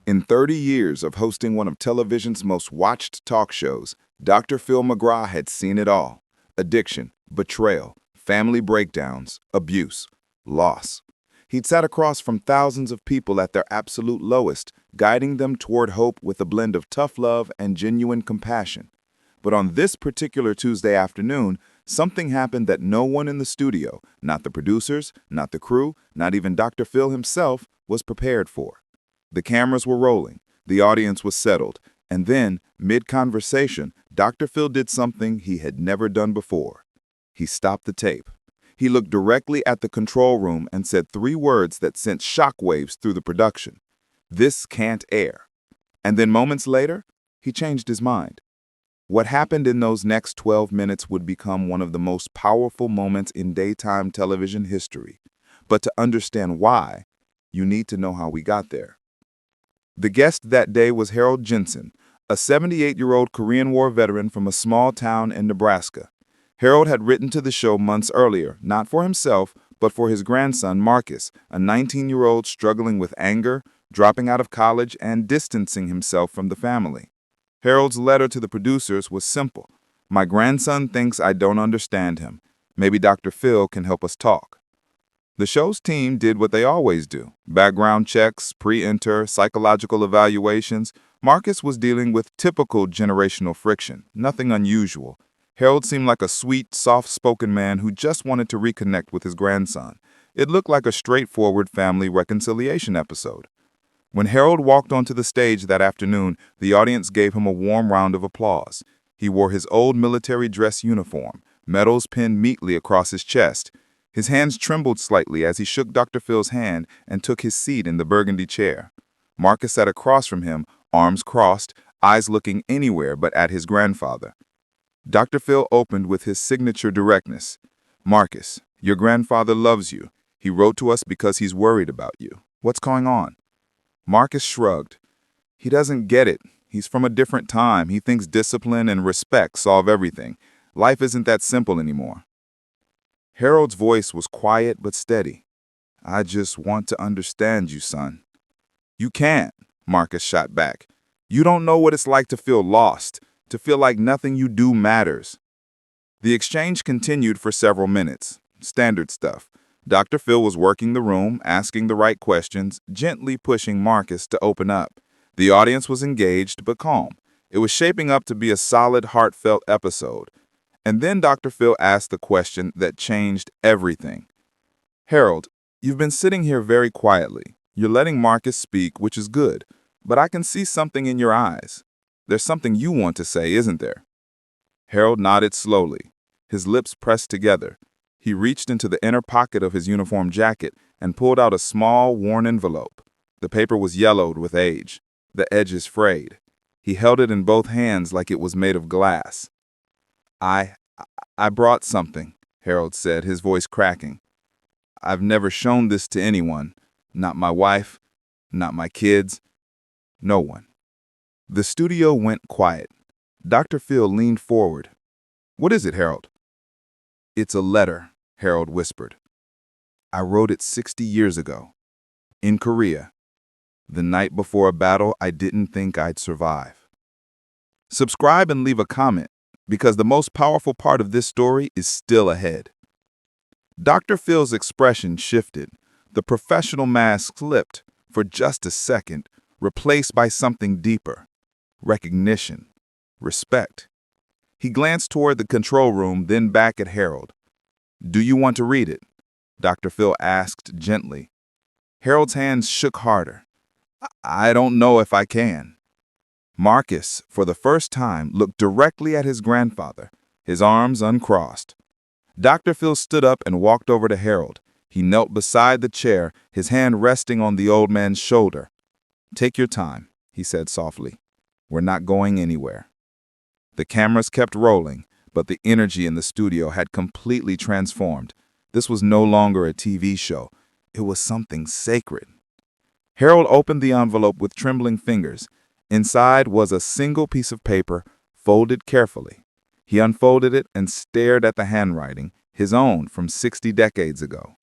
In 30 years of hosting one of television's most watched talk shows, Dr. Phil McGraw had seen it all: addiction, betrayal, family breakdowns, abuse, loss. He'd sat across from thousands of people at their absolute lowest, guiding them toward hope with a blend of tough love and genuine compassion. But on this particular Tuesday afternoon, something happened that no one in the studio, not the producers, not the crew, not even Dr. Phil himself, was prepared for. The cameras were rolling, the audience was settled, and then, mid-conversation, Dr. Phil did something he had never done before. He stopped the tape. He looked directly at the control room and said three words that sent shockwaves through the production. "This can't air." And then moments later, he changed his mind. What happened in those next 12 minutes would become one of the most powerful moments in daytime television history. But to understand why, you need to know how we got there. The guest that day was Harold Jensen, a 78-year-old Korean War veteran from a small town in Nebraska. Harold had written to the show months earlier, not for himself, but for his grandson, Marcus, a 19-year-old struggling with anger, dropping out of college, and distancing himself from the family. Harold's letter to the producers was simple: "My grandson thinks I don't understand him. Maybe Dr. Phil can help us talk." The show's team did what they always do: background checks, pre-enter, psychological evaluations. Marcus was dealing with typical generational friction, nothing unusual. Harold seemed like a sweet, soft-spoken man who just wanted to reconnect with his grandson. It looked like a straightforward family reconciliation episode. When Harold walked onto the stage that afternoon, the audience gave him a warm round of applause. He wore his old military dress uniform, medals pinned neatly across his chest. His hands trembled slightly as he shook Dr. Phil's hand and took his seat in the burgundy chair. Marcus sat across from him, arms crossed, eyes looking anywhere but at his grandfather. Dr. Phil opened with his signature directness. "Marcus, your grandfather loves you. He wrote to us because he's worried about you. What's going on?" Marcus shrugged. "He doesn't get it. He's from a different time. He thinks discipline and respect solve everything. Life isn't that simple anymore." Harold's voice was quiet but steady. "I just want to understand you, son." "You can't," Marcus shot back. "You don't know what it's like to feel lost, to feel like nothing you do matters." The exchange continued for several minutes. Standard stuff. Dr. Phil was working the room, asking the right questions, gently pushing Marcus to open up. The audience was engaged but calm. It was shaping up to be a solid, heartfelt episode. And then Dr. Phil asked the question that changed everything. "Harold, you've been sitting here very quietly. You're letting Marcus speak, which is good, but I can see something in your eyes. There's something you want to say, isn't there?" Harold nodded slowly, his lips pressed together. He reached into the inner pocket of his uniform jacket and pulled out a small, worn envelope. The paper was yellowed with age, the edges frayed. He held it in both hands like it was made of glass. I brought something," Harold said, his voice cracking. "I've never shown this to anyone, not my wife, not my kids, no one." The studio went quiet. Dr. Phil leaned forward. "What is it, Harold?" "It's a letter," Harold whispered. "I wrote it 60 years ago, in Korea, the night before a battle I didn't think I'd survive." Subscribe and leave a comment, because the most powerful part of this story is still ahead. Dr. Phil's expression shifted. The professional mask slipped for just a second, replaced by something deeper: recognition, respect. He glanced toward the control room, then back at Harold. "Do you want to read it?" Dr. Phil asked gently. Harold's hands shook harder. I don't know if I can." Marcus, for the first time, looked directly at his grandfather, his arms uncrossed. Dr. Phil stood up and walked over to Harold. He knelt beside the chair, his hand resting on the old man's shoulder. "Take your time," he said softly. "We're not going anywhere." The cameras kept rolling, but the energy in the studio had completely transformed. This was no longer a TV show. It was something sacred. Harold opened the envelope with trembling fingers. Inside was a single piece of paper, folded carefully. He unfolded it and stared at the handwriting, his own from 60 decades ago.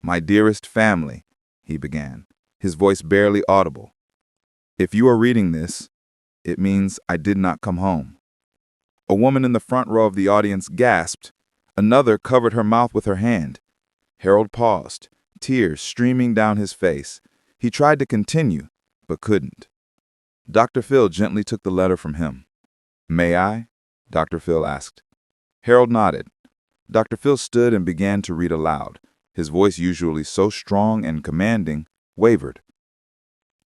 "My dearest family," he began, his voice barely audible. If you are reading this, it means I did not come home." A woman in the front row of the audience gasped. Another covered her mouth with her hand. Harold paused, tears streaming down his face. He tried to continue, but couldn't. Dr. Phil gently took the letter from him. "May I?" Dr. Phil asked. Harold nodded. Dr. Phil stood and began to read aloud. His voice, usually so strong and commanding, wavered.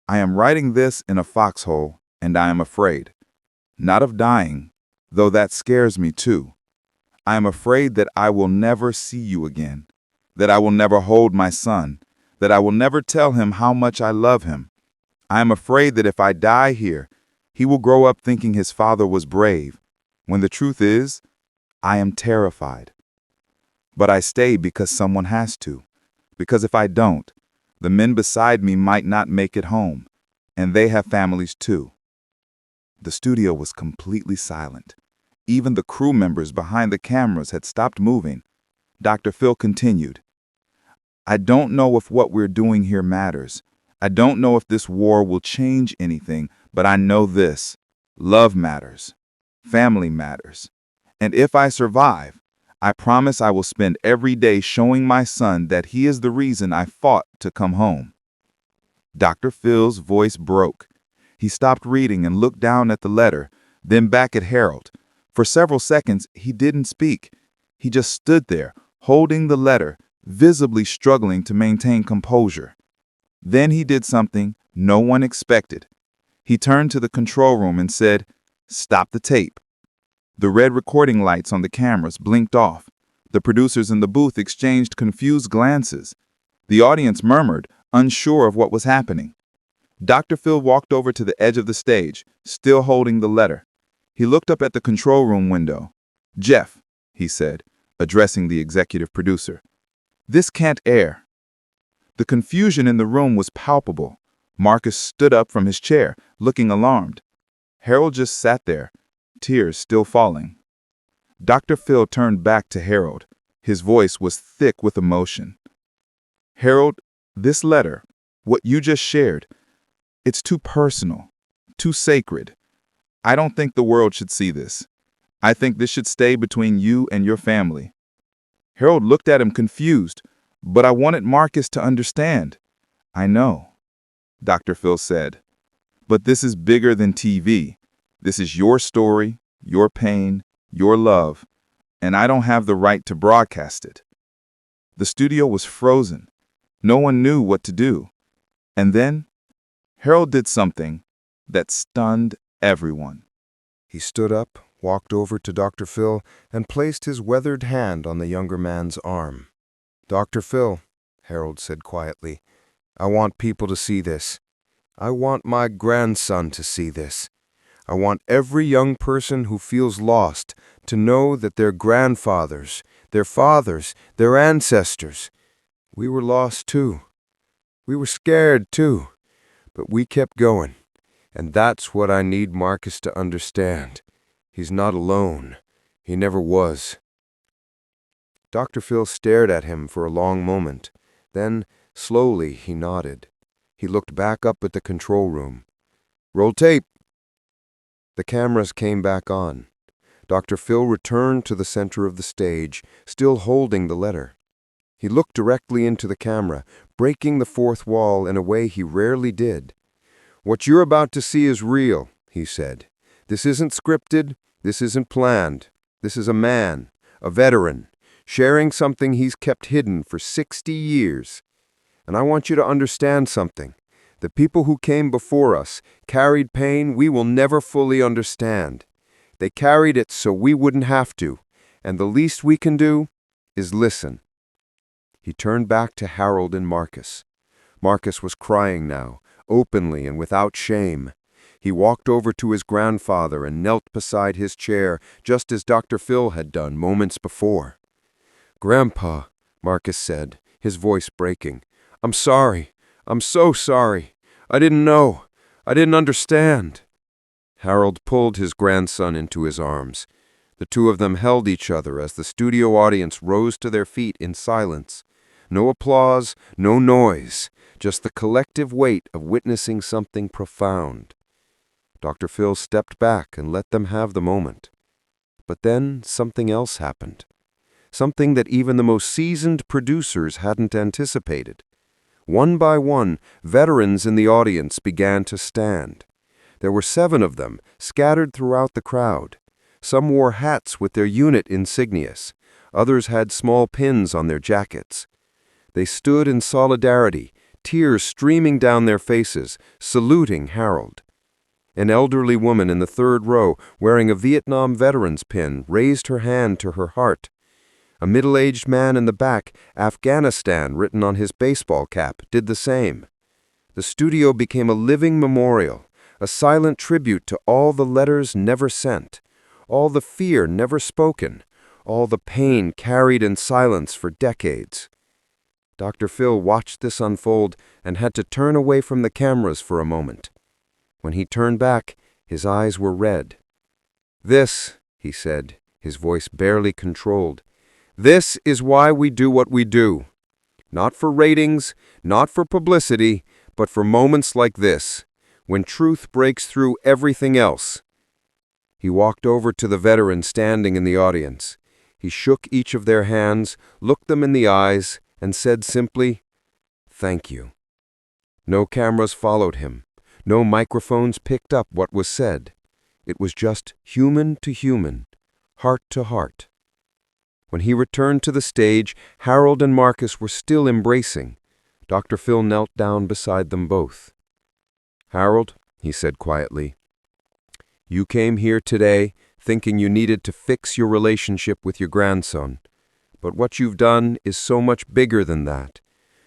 "I am writing this in a foxhole, and I am afraid. Not of dying, though that scares me too. I am afraid that I will never see you again, that I will never hold my son, that I will never tell him how much I love him. I am afraid that if I die here, he will grow up thinking his father was brave, when the truth is, I am terrified. But I stay because someone has to, because if I don't, the men beside me might not make it home, and they have families too." The studio was completely silent. Even the crew members behind the cameras had stopped moving. Dr. Phil continued, "I don't know if what we're doing here matters. I don't know if this war will change anything, but I know this. Love matters. Family matters. And if I survive, I promise I will spend every day showing my son that he is the reason I fought to come home." Dr. Phil's voice broke. He stopped reading and looked down at the letter, then back at Harold. For several seconds, he didn't speak. He just stood there, holding the letter, visibly struggling to maintain composure. Then he did something no one expected. He turned to the control room and said, "Stop the tape." The red recording lights on the cameras blinked off. The producers in the booth exchanged confused glances. The audience murmured, unsure of what was happening. Dr. Phil walked over to the edge of the stage, still holding the letter. He looked up at the control room window. "Jeff," he said, addressing the executive producer, "this can't air." The confusion in the room was palpable. Marcus stood up from his chair, looking alarmed. Harold just sat there, tears still falling. Dr. Phil turned back to Harold. His voice was thick with emotion. "Harold, this letter, what you just shared, it's too personal, too sacred. I don't think the world should see this. I think this should stay between you and your family." Harold looked at him confused, "But I wanted Marcus to understand." "I know," Dr. Phil said. "But this is bigger than TV. This is your story, your pain, your love, and I don't have the right to broadcast it." The studio was frozen. No one knew what to do. And then, Harold did something that stunned everyone. He stood up, walked over to Dr. Phil, and placed his weathered hand on the younger man's arm. "Dr. Phil," Harold said quietly, "I want people to see this. I want my grandson to see this. I want every young person who feels lost to know that their grandfathers, their fathers, their ancestors, we were lost too. We were scared too, but we kept going. And that's what I need Marcus to understand. He's not alone. He never was." Dr. Phil stared at him for a long moment. Then, slowly, he nodded. He looked back up at the control room. "Roll tape." The cameras came back on. Dr. Phil returned to the center of the stage, still holding the letter. He looked directly into the camera, breaking the fourth wall in a way he rarely did. "What you're about to see is real," he said. "This isn't scripted. This isn't planned. This is a man, a veteran, sharing something he's kept hidden for 60 years. And I want you to understand something. The people who came before us carried pain we will never fully understand. They carried it so we wouldn't have to, and the least we can do is listen." He turned back to Harold and Marcus. Marcus was crying now, openly and without shame. He walked over to his grandfather and knelt beside his chair, just as Dr. Phil had done moments before. "Grandpa," Marcus said, his voice breaking, "I'm sorry. I'm so sorry. I didn't know. I didn't understand." Harold pulled his grandson into his arms. The two of them held each other as the studio audience rose to their feet in silence. no applause, no noise, just the collective weight of witnessing something profound. Dr. Phil stepped back and let them have the moment. But then something else happened. Something that even the most seasoned producers hadn't anticipated. One by one, veterans in the audience began to stand. There were 7 of them, scattered throughout the crowd. Some wore hats with their unit insignias. Others had small pins on their jackets. They stood in solidarity, tears streaming down their faces, saluting Harold. An elderly woman in the 3rd row, wearing a Vietnam veteran's pin, raised her hand to her heart. A middle-aged man in the back, Afghanistan written on his baseball cap, did the same. The studio became a living memorial, a silent tribute to all the letters never sent, all the fear never spoken, all the pain carried in silence for decades. Dr. Phil watched this unfold and had to turn away from the cameras for a moment. When he turned back, his eyes were red. "This," he said, his voice barely controlled, "this is why we do what we do. Not for ratings, not for publicity, but for moments like this, when truth breaks through everything else." He walked over to the veterans standing in the audience. He shook each of their hands, looked them in the eyes, and said simply, "Thank you." No cameras followed him. No microphones picked up what was said. It was just human to human, heart to heart. When he returned to the stage, Harold and Marcus were still embracing. Dr. Phil knelt down beside them both. "Harold," he said quietly, "you came here today thinking you needed to fix your relationship with your grandson. But what you've done is so much bigger than that.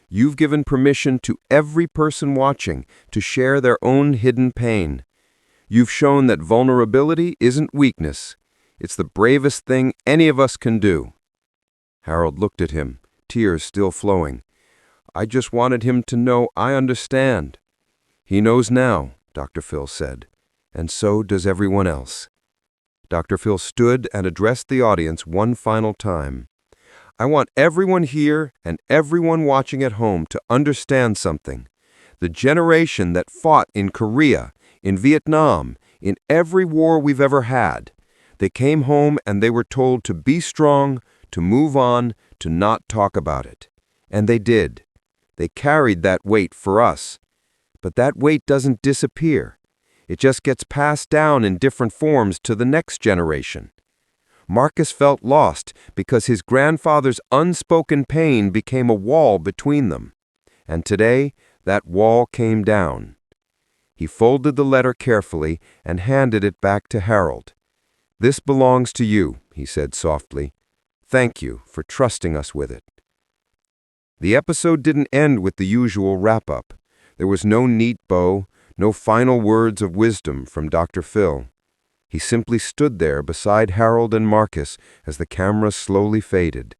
You've given permission to every person watching to share their own hidden pain. You've shown that vulnerability isn't weakness. It's the bravest thing any of us can do." Harold looked at him, tears still flowing. "I just wanted him to know I understand." "He knows now," Dr. Phil said, "and so does everyone else." Dr. Phil stood and addressed the audience one final time. "I want everyone here and everyone watching at home to understand something. The generation that fought in Korea, in Vietnam, in every war we've ever had, they came home and they were told to be strong, to move on, to not talk about it. And they did. They carried that weight for us. But that weight doesn't disappear. It just gets passed down in different forms to the next generation. Marcus felt lost because his grandfather's unspoken pain became a wall between them. And today, that wall came down. He folded the letter carefully and handed it back to Harold. "This belongs to you," he said softly. "Thank you for trusting us with it." The episode didn't end with the usual wrap-up. There was no neat bow, no final words of wisdom from Dr. Phil. He simply stood there beside Harold and Marcus as the camera slowly faded.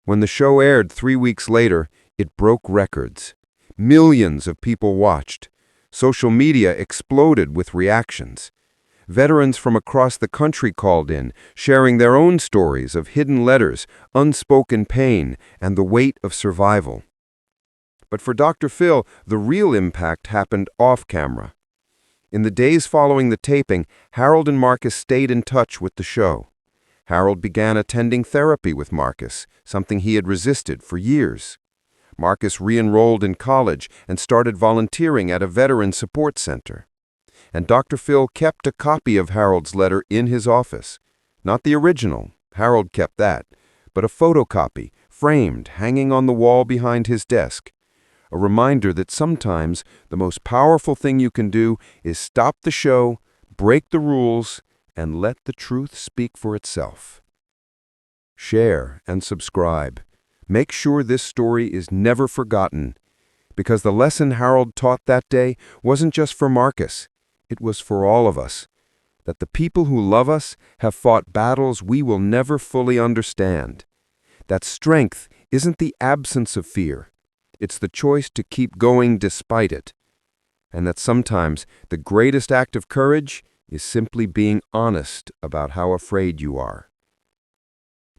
When the show aired 3 weeks later, it broke records. Millions of people watched. Social media exploded with reactions. Veterans from across the country called in, sharing their own stories of hidden letters, unspoken pain, and the weight of survival. But for Dr. Phil, the real impact happened off-camera. In the days following the taping, Harold and Marcus stayed in touch with the show. Harold began attending therapy with Marcus, something he had resisted for years. Marcus re-enrolled in college and started volunteering at a veteran support center. And Dr. Phil kept a copy of Harold's letter in his office. Not the original, Harold kept that, but a photocopy, framed, hanging on the wall behind his desk. A reminder that sometimes the most powerful thing you can do is stop the show, break the rules, and let the truth speak for itself. Share and subscribe. Make sure this story is never forgotten, because the lesson Harold taught that day wasn't just for Marcus. It was for all of us, that the people who love us have fought battles we will never fully understand. That strength isn't the absence of fear. It's the choice to keep going despite it. And that sometimes the greatest act of courage is simply being honest about how afraid you are.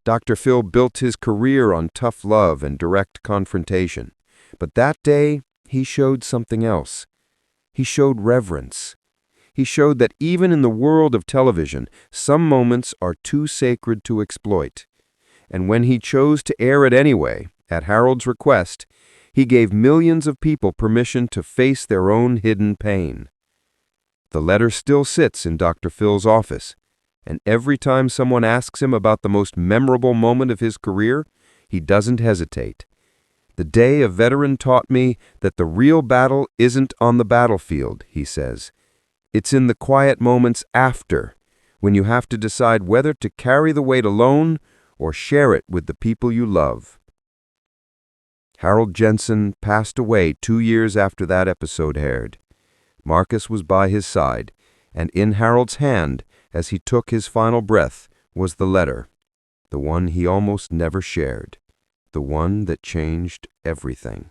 Dr. Phil built his career on tough love and direct confrontation. But that day, he showed something else. He showed reverence. He showed that even in the world of television, some moments are too sacred to exploit. And when he chose to air it anyway, at Harold's request, he gave millions of people permission to face their own hidden pain. The letter still sits in Dr. Phil's office, and every time someone asks him about the most memorable moment of his career, he doesn't hesitate. "The day a veteran taught me that the real battle isn't on the battlefield," he says. "It's in the quiet moments after, when you have to decide whether to carry the weight alone or share it with the people you love." Harold Jensen passed away 2 years after that episode aired. Marcus was by his side, and in Harold's hand, as he took his final breath, was the letter, the one he almost never shared, the one that changed everything.